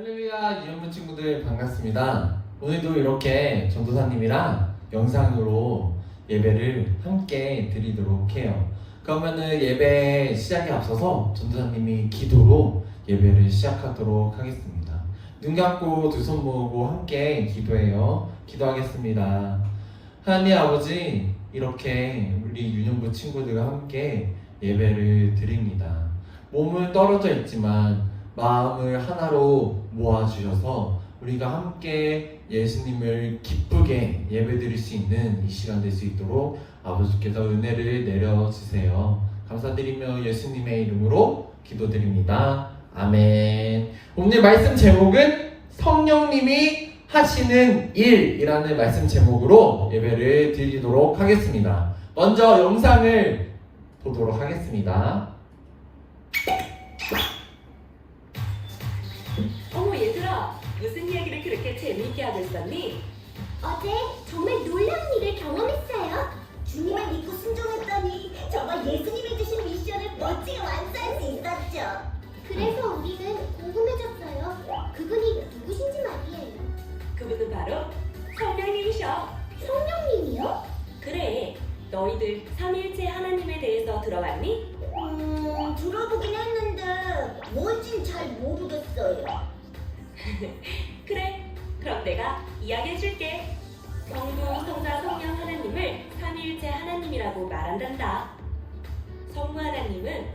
할렐루야 유연문 친구들 반갑습니다. 오늘도 이렇게 전도사님이랑 영상으로 예배를 함께 드리도록 해요. 그러면은 예배 시작에 앞서서 전도사님이 기도로 예배를 시작하도록 하겠습니다. 눈 감고 두 손 모으고 함께 기도해요. 기도하겠습니다. 하나님 아버지, 이렇게 우리 유년부 친구들과 함께 예배를 드립니다. 몸은 떨어져 있지만 마음을 하나로 모아주셔서 우리가 함께 예수님을 기쁘게 예배드릴 수 있는 이 시간 될 수 있도록 아버지께서 은혜를 내려주세요. 감사드리며 예수님의 이름으로 기도드립니다. 아멘. 오늘 말씀 제목은 성령님이 하시는 일이라는 말씀 제목으로 예배를 드리도록 하겠습니다. 먼저 영상을 보도록 하겠습니다. 어머 얘들아, 무슨 이야기를 그렇게 재미있게 하고 있었니? 어제 정말 놀라운 일을 경험했어요. 주님을 믿고 순종했더니 정말 예수님이 주신 미션을 멋지게 완수할 수 있었죠. 그래서 우리는 궁금해졌어요. 그분이 누구신지 말이에요. 그분은 바로 성령님이셔. 성령님이요? 그래, 너희들 삼위일체 하나님에 대해서 들어봤니? 들어보긴 했는데 뭔진 잘 모르겠어요. 그래, 그럼 내가 이야기해줄게. 성부, 성자, 성령 하나님을 삼위일체 하나님이라고 말한단다. 성부 하나님은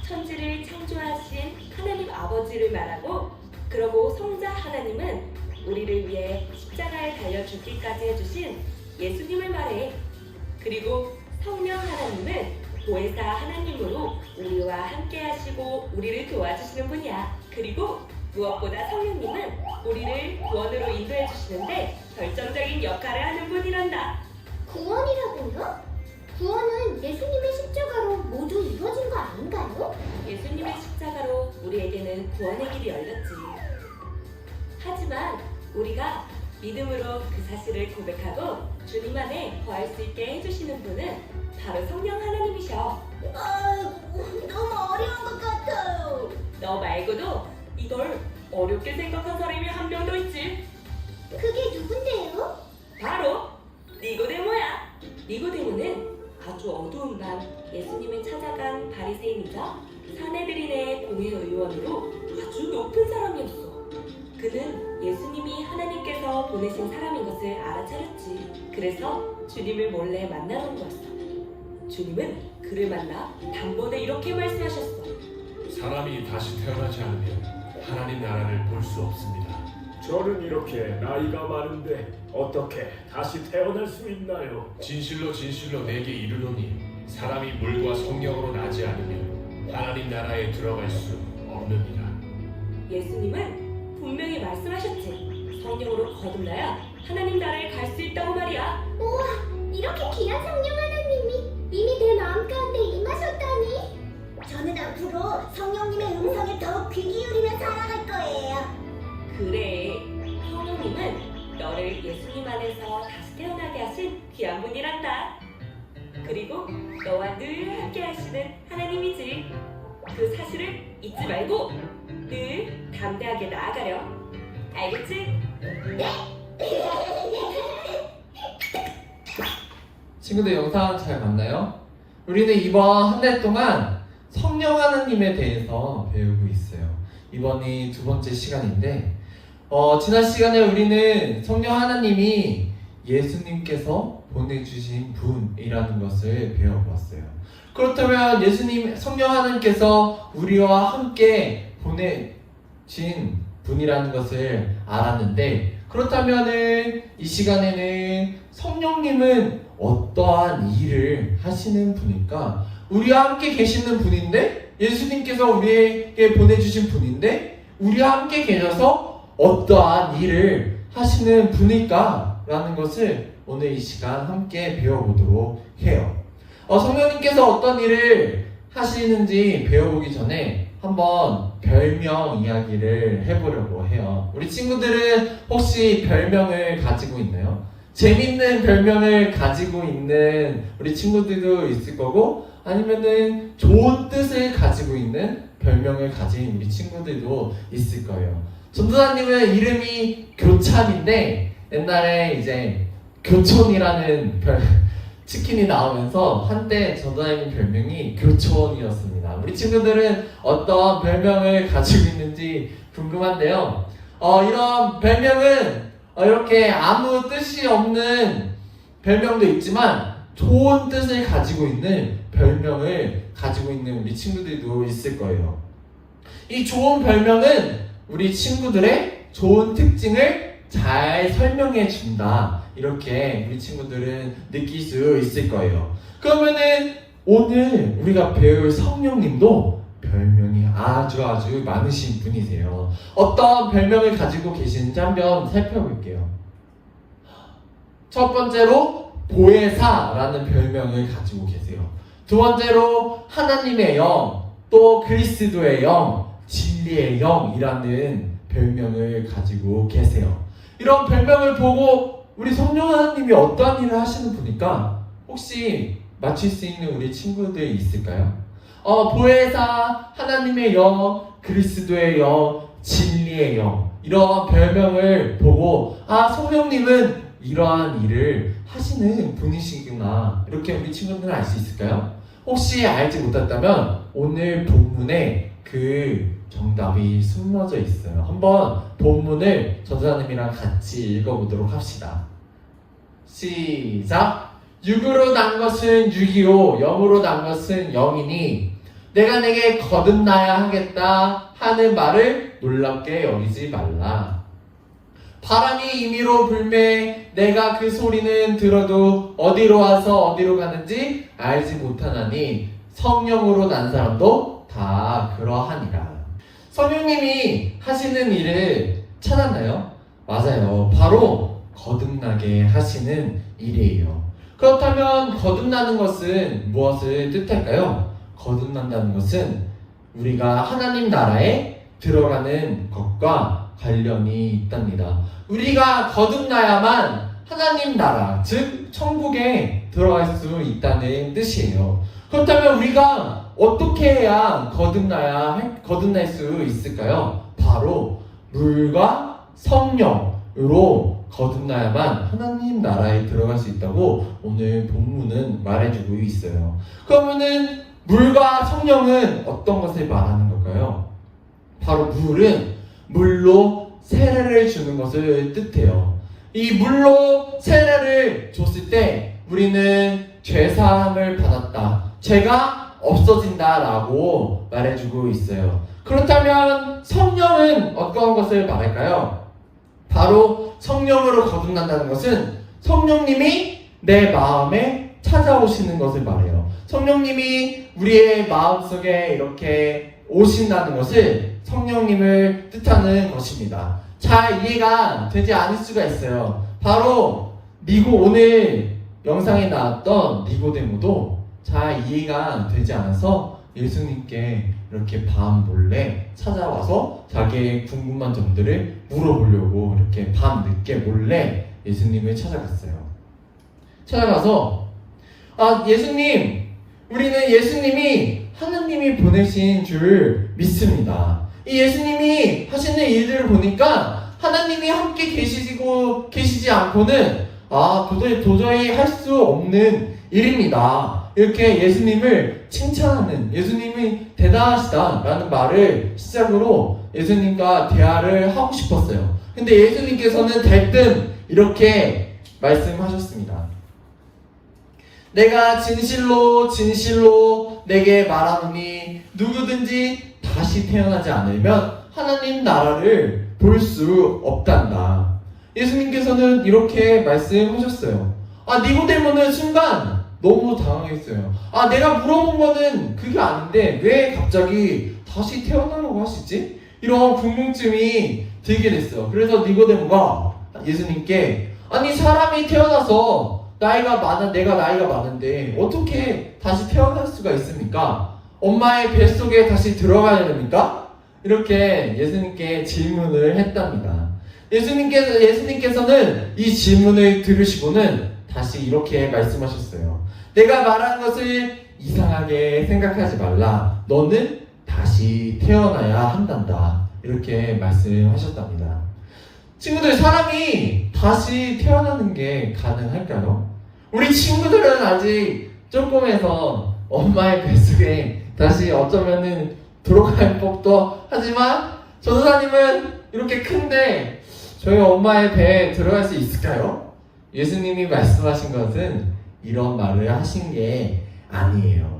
천지를 창조하신 하나님 아버지를 말하고, 그러고 성자 하나님은 우리를 위해 십자가에 달려 죽기까지 해주신 예수님을 말해. 그리고 성령 하나님은 보혜사 하나님으로 우리와 함께 하시고 우리를 도와주시는 분이야. 그리고 무엇보다 성령님은 우리를 구원으로 인도해 주시는데 결정적인 역할을 하는 분이란다. 구원이라고요? 구원은 예수님의 십자가로 모두 이루어진 거 아닌가요? 예수님의 십자가로 우리에게는 구원의 길이 열렸지. 하지만 우리가 믿음으로 그 사실을 고백하고 주님 안에 거할 수 있게 해주시는 분은 바로 성령 하나님이셔. 아이고, 너무 어려운 것 같아요. 너 말고도 이걸 어렵게 생각한 사람이 한 명 더 있지. 그게 누군데요? 바로 니고데모야. 니고데모는 아주 어두운 밤 예수님을 찾아간 바리새인이자 사내들인의 공회의원으로 아주 높은 사람이었어. 그는 예수님이 하나님께서 보내신 사람인 것을 알아차렸지. 그래서 주님을 몰래 만나러 온 거였어. 주님은 그를 만나 단번에 이렇게 말씀하셨어. 사람이 다시 태어나지 않으면 하나님 나라를 볼 수 없습니다. 저는 이렇게 나이가 많은데 어떻게 다시 태어날 수 있나요? 진실로 진실로 내게 이르노니 사람이 물과 성령으로 나지 않으면 하나님 나라에 들어갈 수 없느니라. 예수님은 분명히 말씀하셨지. 성령으로 거듭나야 하나님 나라에 갈 수 있다고 말이야. 우와, 이렇게 귀한 성령 하나님이 이미 내 마음 가운데 임하셨다니. 저는 앞으로 성령님의 음성에 더욱 귀 기울이며 살아갈 거예요. 그래, 성령님은 너를 예수님 안에서 다시 태어나게 하신 귀한 분이란다. 그리고 너와 늘 함께 하시는 하나님이지. 그 사실을 잊지 말고 늘 담대하게 나아가렴. 알겠지? 친구들 영상 잘 봤나요? 우리는 이번 한 달 동안 성령 하나님에 대해서 배우고 있어요. 이번이 두 번째 시간인데 지난 시간에 우리는 성령 하나님이 예수님께서 보내주신 분이라는 것을 배워보았어요. 그렇다면 예수님, 성령 하나님께서 우리와 함께 보내신 분이라는 것을 알았는데, 그렇다면은 이 시간에는 성령님은 어떠한 일을 하시는 분일까? 우리와 함께 계시는 분인데, 예수님께서 우리에게 보내주신 분인데, 우리와 함께 계셔서 어떠한 일을 하시는 분일까? 라는 것을 오늘 이 시간 함께 배워보도록 해요. 성령님께서 어떤 일을 하시는지 배워보기 전에 한번 별명 이야기를 해보려고 해요. 우리 친구들은 혹시 별명을 가지고 있나요? 재밌는 별명을 가지고 있는 우리 친구들도 있을 거고, 아니면은 좋은 뜻을 가지고 있는 별명을 가진 우리 친구들도 있을 거예요. 전도사님은 이름이 교찬인데 옛날에 이제 교촌이라는 치킨이 나오면서 한때 전도사님 별명이 교촌이었습니다. 우리 친구들은 어떤 별명을 가지고 있는지 궁금한데요. 이런 별명은 이렇게 아무 뜻이 없는 별명도 있지만 좋은 뜻을 가지고 있는 별명을 가지고 있는 우리 친구들도 있을 거예요. 이 좋은 별명은 우리 친구들의 좋은 특징을 잘 설명해 준다. 이렇게 우리 친구들은 느낄 수 있을 거예요. 그러면은 오늘 우리가 배울 성령님도 별명이 아주 많으신 분이세요. 어떤 별명을 가지고 계시는지 한번 살펴볼게요. 첫 번째로 보혜사라는 별명을 가지고 계세요. 두 번째로 하나님의 영, 또 그리스도의 영, 진리의 영이라는 별명을 가지고 계세요. 이런 별명을 보고 우리 성령 하나님이 어떠한 일을 하시는 분일까? 혹시 맞출 수 있는 우리 친구들 있을까요? 보혜사, 하나님의 영, 그리스도의 영, 진리의 영, 이런 별명을 보고 성령님은 이러한 일을 하시는 분이시구나, 이렇게 우리 친구들은 알 수 있을까요? 혹시 알지 못했다면 오늘 본문에 그 정답이 숨어져 있어요. 한번 본문을 전도사님이랑 같이 읽어보도록 합시다. 시작! 육으로 난 것은 육이요 영으로 난 것은 영이니 내가 내게 거듭나야 하겠다 하는 말을 놀랍게 여기지 말라. 바람이 임의로 불매 내가 그 소리는 들어도 어디로 와서 어디로 가는지 알지 못하나니 성령으로 난 사람도 다 그러하니라. 성령님이 하시는 일을 찾았나요? 맞아요. 바로 거듭나게 하시는 일이에요. 그렇다면 거듭나는 것은 무엇을 뜻할까요? 거듭난다는 것은 우리가 하나님 나라에 들어가는 것과 관련이 있답니다. 우리가 거듭나야만 하나님 나라, 즉 천국에 들어갈 수 있다는 뜻이에요. 그렇다면 우리가 어떻게 해야 거듭날 수 있을까요? 바로 물과 성령으로 거듭나야만 하나님 나라에 들어갈 수 있다고 오늘 본문은 말해주고 있어요. 그러면은 물과 성령은 어떤 것을 말하는 걸까요? 바로 물은 물로 세례를 주는 것을 뜻해요. 이 물로 세례를 줬을 때 우리는 죄사함을 받았다, 죄가 없어진다 라고 말해주고 있어요. 그렇다면 성령은 어떤 것을 말할까요? 바로 성령으로 거듭난다는 것은 성령님이 내 마음에 찾아오시는 것을 말해요. 성령님이 우리의 마음속에 이렇게 오신다는 것을 성령님을 뜻하는 것입니다. 잘 이해가 되지 않을 수가 있어요. 바로 오늘 영상에 나왔던 니고데모도 잘 이해가 되지 않아서 예수님께 이렇게 밤 몰래 찾아와서 자기의 궁금한 점들을 물어보려고 이렇게 밤 늦게 몰래 예수님을 찾아가서 예수님, 우리는 예수님이 하나님이 보내신 줄 믿습니다. 이 예수님이 하시는 일들을 보니까 하나님이 함께 계시지 않고는 도저히 할 수 없는 일입니다. 이렇게 예수님을 칭찬하는, 예수님이 대단하시다라는 말을 시작으로 예수님과 대화를 하고 싶었어요. 근데 예수님께서는 대뜸 이렇게 말씀하셨습니다. 내가 진실로 내게 말하노니 누구든지 다시 태어나지 않으면 하나님 나라를 볼 수 없단다. 예수님께서는 이렇게 말씀하셨어요. 니고데모는 순간 너무 당황했어요. 내가 물어본 거는 그게 아닌데 왜 갑자기 다시 태어나라고 하시지? 이런 궁금증이 들게 됐어요. 그래서 니고데모가 예수님께 사람이 태어나서 내가 나이가 많은데 어떻게 다시 태어날 수가 있습니까? 엄마의 뱃속에 다시 들어가야 됩니까? 이렇게 예수님께 질문을 했답니다. 예수님께서는 이 질문을 들으시고는 다시 이렇게 말씀하셨어요. 내가 말한 것을 이상하게 생각하지 말라. 너는 다시 다시 태어나야 한단다. 이렇게 말씀하셨답니다. 친구들, 사람이 다시 태어나는 게 가능할까요? 우리 친구들은 아직 조금해서 엄마의 뱃속에 다시 어쩌면은 들어갈 법도 하지만 전도사님은 이렇게 큰데 저희 엄마의 배에 들어갈 수 있을까요? 예수님이 말씀하신 것은 이런 말을 하신 게 아니에요.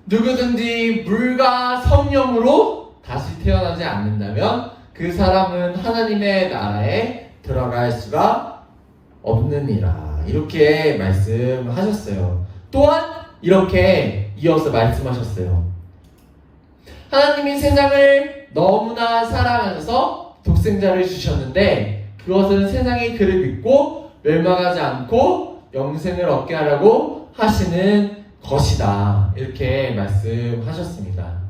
누구든지 물과 성령으로 다시 태어나지 않는다면 그 사람은 하나님의 나라에 들어갈 수가 없느니라. 이렇게 말씀하셨어요. 또한 이렇게 이어서 말씀하셨어요. 하나님이 세상을 너무나 사랑하셔서 독생자를 주셨는데 그것은 세상이 그를 믿고 멸망하지 않고 영생을 얻게 하라고 하시는 것이다. 이렇게 말씀하셨습니다.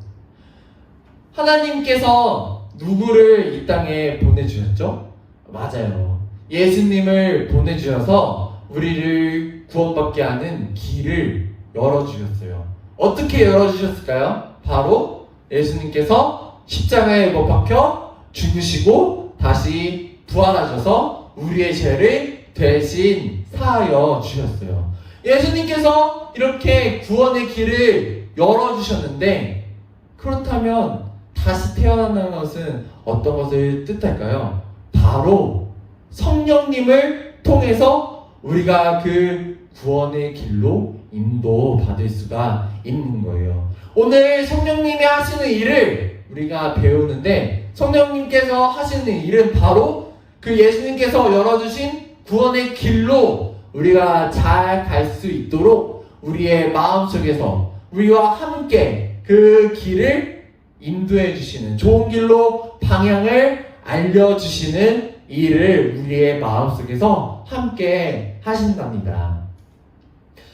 하나님께서 누구를 이 땅에 보내주셨죠? 맞아요. 예수님을 보내주셔서 우리를 구원받게 하는 길을 열어주셨어요. 어떻게 열어주셨을까요? 바로 예수님께서 십자가에 못 박혀 죽으시고 다시 부활하셔서 우리의 죄를 대신 사하여 주셨어요. 예수님께서 이렇게 구원의 길을 열어주셨는데 그렇다면 다시 태어나는 것은 어떤 것을 뜻할까요? 바로 성령님을 통해서 우리가 그 구원의 길로 인도받을 수가 있는 거예요. 오늘 성령님이 하시는 일을 우리가 배우는데 성령님께서 하시는 일은 바로 그 예수님께서 열어주신 구원의 길로 우리가 잘 갈 수 있도록 우리의 마음속에서 우리와 함께 그 길을 인도해 주시는, 좋은 길로 방향을 알려주시는 일을 우리의 마음속에서 함께 하신답니다.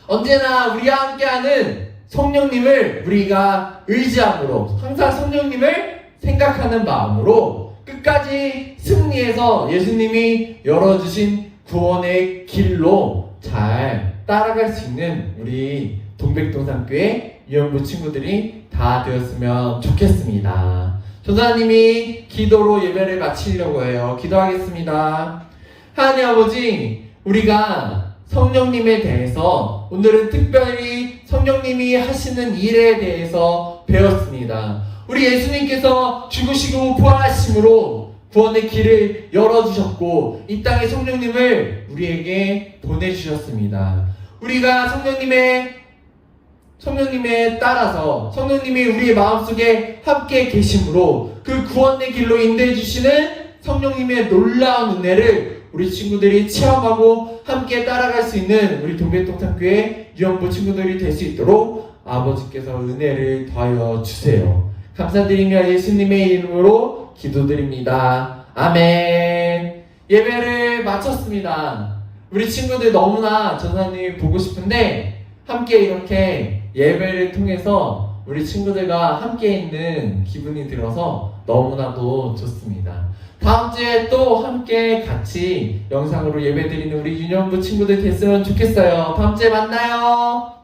언제나 우리와 함께하는 성령님을 우리가 의지함으로, 항상 성령님을 생각하는 마음으로 끝까지 승리해서 예수님이 열어주신 구원의 길로 잘 따라갈 수 있는 우리 동백동산교회 유영부 친구들이 다 되었으면 좋겠습니다. 전사님이 기도로 예배를 마치려고 해요. 기도하겠습니다. 하나님 아버지, 우리가 성령님에 대해서 오늘은 특별히 성령님이 하시는 일에 대해서 배웠습니다. 우리 예수님께서 죽으시고 부활하심으로 구원의 길을 열어주셨고 이 땅에 성령님을 우리에게 보내주셨습니다. 우리가 성령님에 따라서 성령님이 우리의 마음속에 함께 계심으로 그 구원의 길로 인도해 주시는 성령님의 놀라운 은혜를 우리 친구들이 체험하고 함께 따라갈 수 있는 우리 동백동산교회 유영부 친구들이 될 수 있도록 아버지께서 은혜를 더하여 주세요. 감사드리며 예수님의 이름으로 기도드립니다. 아멘. 예배를 마쳤습니다. 우리 친구들 너무나 전사님 보고 싶은데 함께 이렇게 예배를 통해서 우리 친구들과 함께 있는 기분이 들어서 너무나도 좋습니다. 다음 주에 또 함께 같이 영상으로 예배 드리는 우리 유년부 친구들 됐으면 좋겠어요. 다음 주에 만나요.